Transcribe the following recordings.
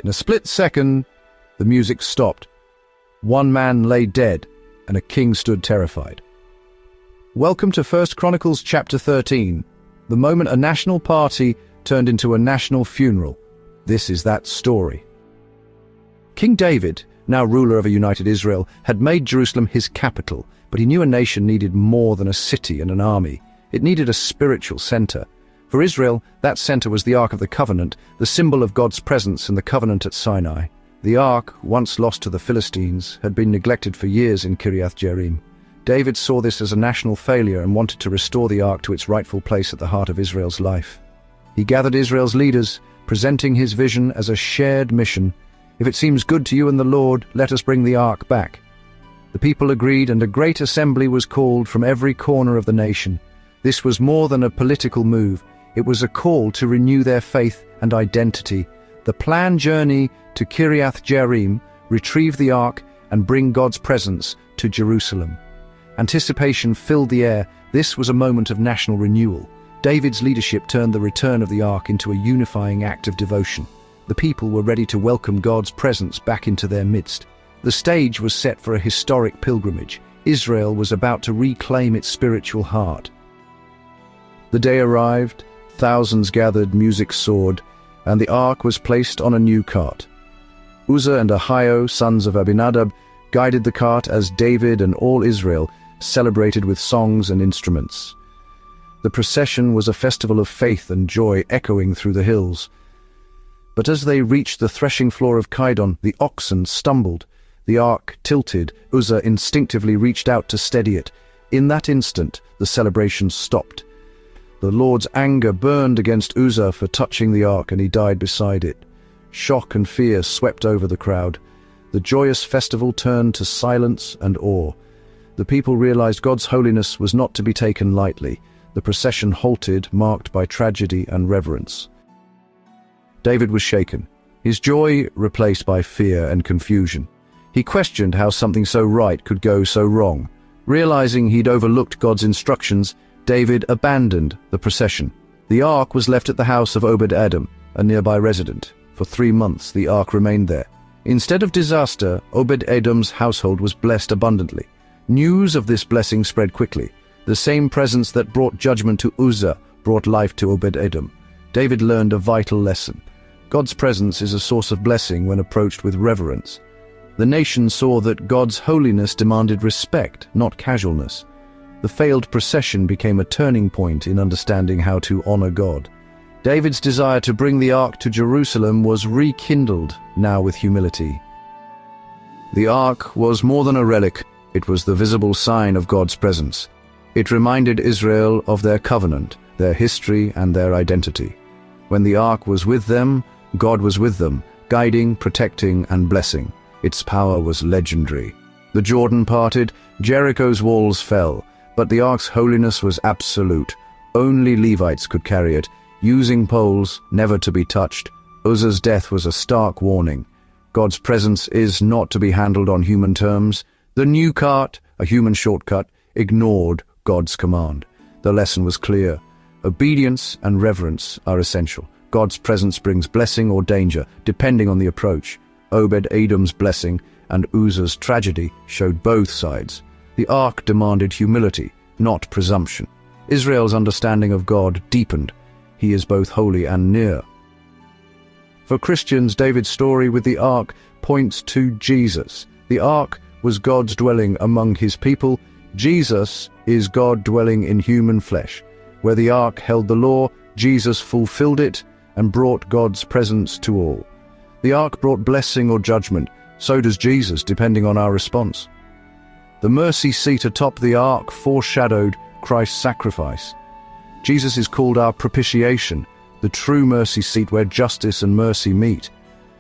In a split second, the music stopped. One man lay dead, and a king stood terrified. Welcome to 1 Chronicles chapter 13, the moment a national party turned into a national funeral. This is that story. King David, now ruler of a united Israel, had made Jerusalem his capital, but he knew a nation needed more than a city and an army. It needed a spiritual center. For Israel, that center was the Ark of the Covenant, the symbol of God's presence in the covenant at Sinai. The Ark, once lost to the Philistines, had been neglected for years in Kiriath-Jearim. David saw this as a national failure and wanted to restore the Ark to its rightful place at the heart of Israel's life. He gathered Israel's leaders, presenting his vision as a shared mission. If it seems good to you and the Lord, let us bring the Ark back. The people agreed, and a great assembly was called from every corner of the nation. This was more than a political move. It was a call to renew their faith and identity. The planned journey to Kiriath-Jearim, retrieve the Ark, and bring God's presence to Jerusalem. Anticipation filled the air. This was a moment of national renewal. David's leadership turned the return of the Ark into a unifying act of devotion. The people were ready to welcome God's presence back into their midst. The stage was set for a historic pilgrimage. Israel was about to reclaim its spiritual heart. The day arrived, thousands gathered, music soared, and the Ark was placed on a new cart. Uzzah and Ahio, sons of Abinadab, guided the cart as David and all Israel celebrated with songs and instruments. The procession was a festival of faith and joy echoing through the hills. But as they reached the threshing floor of Kidon, the oxen stumbled. The Ark tilted. Uzzah instinctively reached out to steady it. In that instant, the celebration stopped. The Lord's anger burned against Uzzah for touching the Ark, and he died beside it. Shock and fear swept over the crowd. The joyous festival turned to silence and awe. The people realized God's holiness was not to be taken lightly. The procession halted, marked by tragedy and reverence. David was shaken, his joy replaced by fear and confusion. He questioned how something so right could go so wrong. Realizing he'd overlooked God's instructions, David abandoned the procession. The Ark was left at the house of Obed-Edom, a nearby resident. For 3 months, the Ark remained there. Instead of disaster, Obed-Edom's household was blessed abundantly. News of this blessing spread quickly. The same presence that brought judgment to Uzzah brought life to Obed-Edom. David learned a vital lesson. God's presence is a source of blessing when approached with reverence. The nation saw that God's holiness demanded respect, not casualness. The failed procession became a turning point in understanding how to honor God. David's desire to bring the Ark to Jerusalem was rekindled, now with humility. The Ark was more than a relic. It was the visible sign of God's presence. It reminded Israel of their covenant, their history, and their identity. When the Ark was with them, God was with them, guiding, protecting, and blessing. Its power was legendary. The Jordan parted, Jericho's walls fell, but the Ark's holiness was absolute. Only Levites could carry it, using poles, never to be touched. Uzzah's death was a stark warning. God's presence is not to be handled on human terms. The new cart, a human shortcut, ignored God's command. The lesson was clear. Obedience and reverence are essential. God's presence brings blessing or danger, depending on the approach. Obed-Edom's blessing and Uzzah's tragedy showed both sides. The Ark demanded humility, not presumption. Israel's understanding of God deepened. He is both holy and near. For Christians, David's story with the Ark points to Jesus. The Ark was God's dwelling among his people. Jesus is God dwelling in human flesh. Where the Ark held the law, Jesus fulfilled it and brought God's presence to all. The Ark brought blessing or judgment. So does Jesus, depending on our response. The mercy seat atop the Ark foreshadowed Christ's sacrifice. Jesus is called our propitiation, the true mercy seat where justice and mercy meet.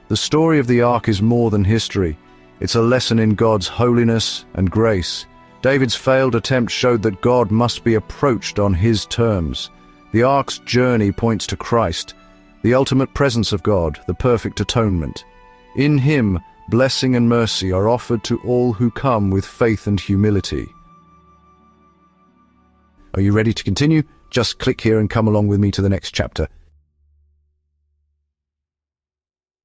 The story of the Ark is more than history. It's a lesson in God's holiness and grace. David's failed attempt showed that God must be approached on his terms. The Ark's journey points to Christ, the ultimate presence of God, the perfect atonement. In him, blessing and mercy are offered to all who come with faith and humility. Are you ready to continue? Just click here and come along with me to the next chapter.